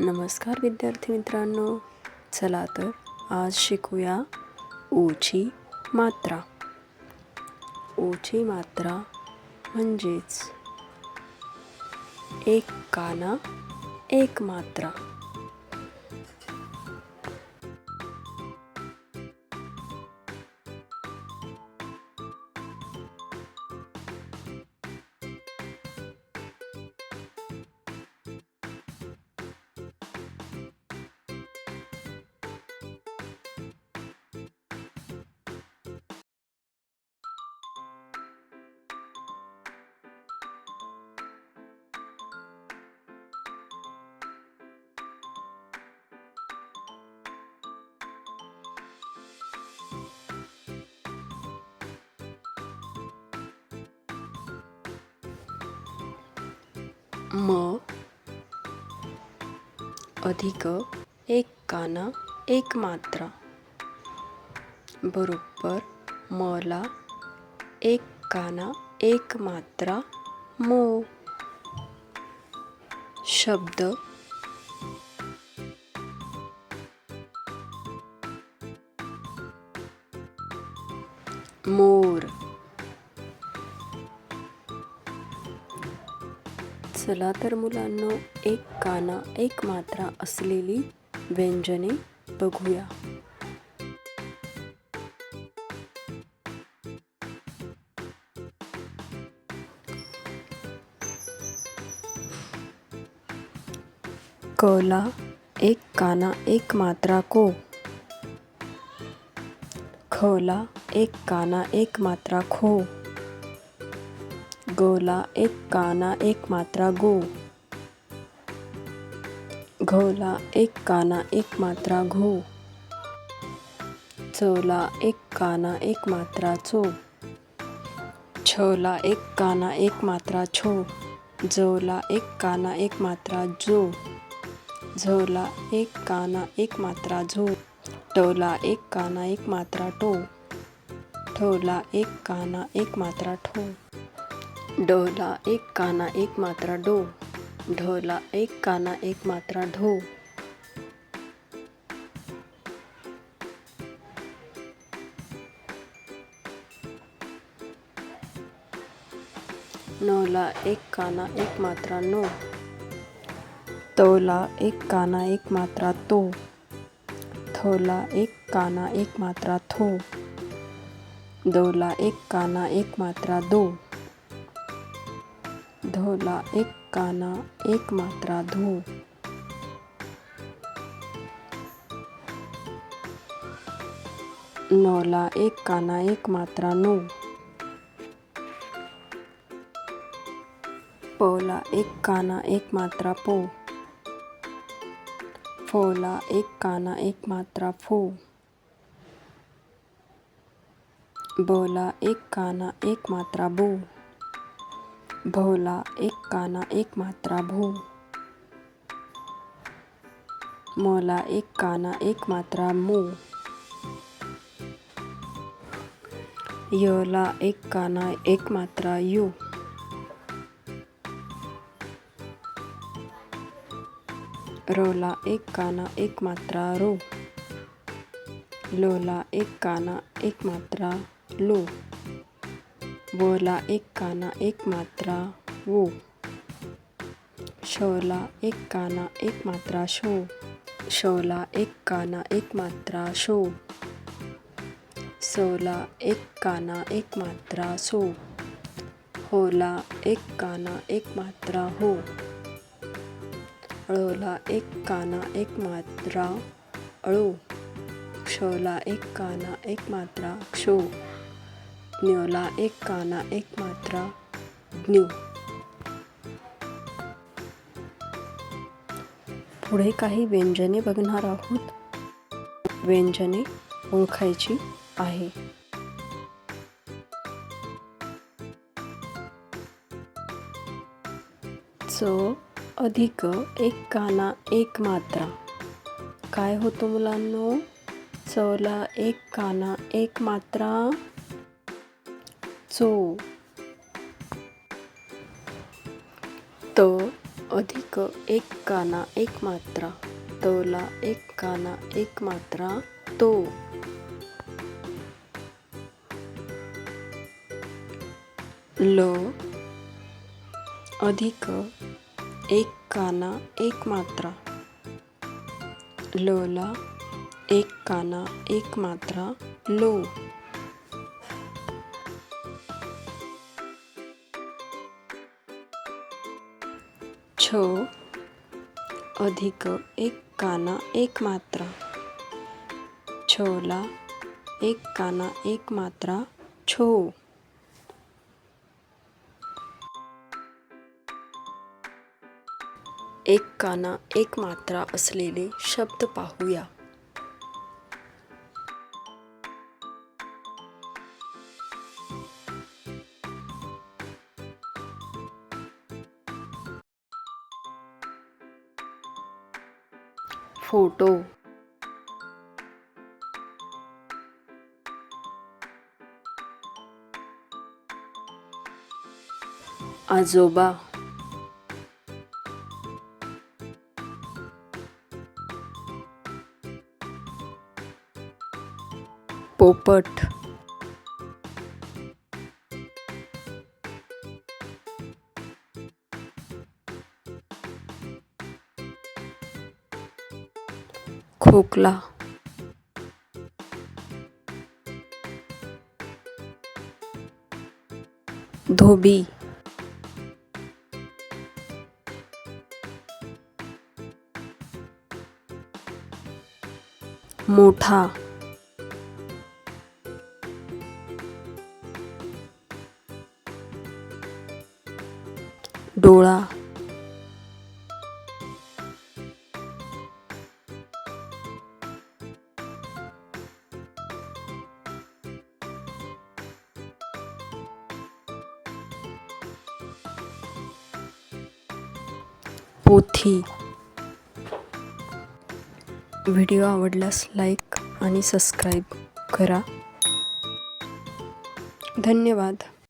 नमस्कार विद्यार्थी मित्रांनो, चला तर आज शिकूया ऊची मात्रा. ऊची मात्रा म्हणजेच एक काना एक मात्रा. म अधिक एक काना एक मात्रा बरोबर मला एक काना एक मात्रा मो. शब्द मोर. चला तर मुलांनो, एक काना एक मात्रा असलेली व्यंजने बघूया. कला एक काना एक मात्रा को. खला एक काना एक मात्रा खो. गला एक काना एक मात्रा गो. घला एक काना एक मात्रा घो. चला एक काना एक मात्रा चो. छला एक काना एक मात्रा छो. जला एक काना एक मात्रा जो. झला एक काना एक मात्रा झो. टला एक काना एक मात्रा टो. ठला एक काना एक मात्रा ठो. डला एक काना एक मात्रा डो. ढला एक काना एक मात्रा ढो. नला एक काना एक मात्रा नो. तला एक काना एक मात्रा तो. थला एक काना एक मात्रा थो. दोला एक काना एक मात्रा दो. धोला एक काना एक मात्रा धो. नोला एक काना एक मात्रा नो. पोला एक काना एक मात्रा पो. फोला एक काना एक मात्रा फो. बोला एक काना एक मात्रा बो. भोला एक काना एक मात्रा भो. मोला एक काना एक मात्रा मो. योला एक काना एक मात्रा यो. रोला एक काना एक मात्रा रो. लोला एक काना एक मात्रा लो. वोला एक काना एक मात्रा वो. शोला एक काना एक मात्रा शो. शोला एक काना एक मात्रा शो. सोला एक काना एक मात्रा सो. होला एक काना एक मात्रा हो. ळोला एक काना एक मात्रा ळो. क्षोला एक काना एक मात्रा क्षो. ज्ञोला एक काना एक मात्रा ज्ञो. पुढे काही व्यंजने बघणार आहोत. व्यंजने ओळखायची आहे. च अधिक एक काना एक मात्रा काय होतो मुलांनो? चला एक काना एक मात्रा चो. त अधिक एक काना एक मात्रा, तोला एक काना एक मात्रा तो. ल अधिक एक काना एक मात्रा, लला एक काना एक मात्रा लो. छ अधिक एक काना एक मात्रा, छला एक काना एक मात्रा छो. एक काना एक मात्रा असलेले शब्द पाहूया. फोटो, आजोबा, पोपट, खोकला, धोबी, मोठा, डोळा, पोथी. व्हिडिओ आवडल्यास लाईक आणि सबस्क्राईब करा. धन्यवाद.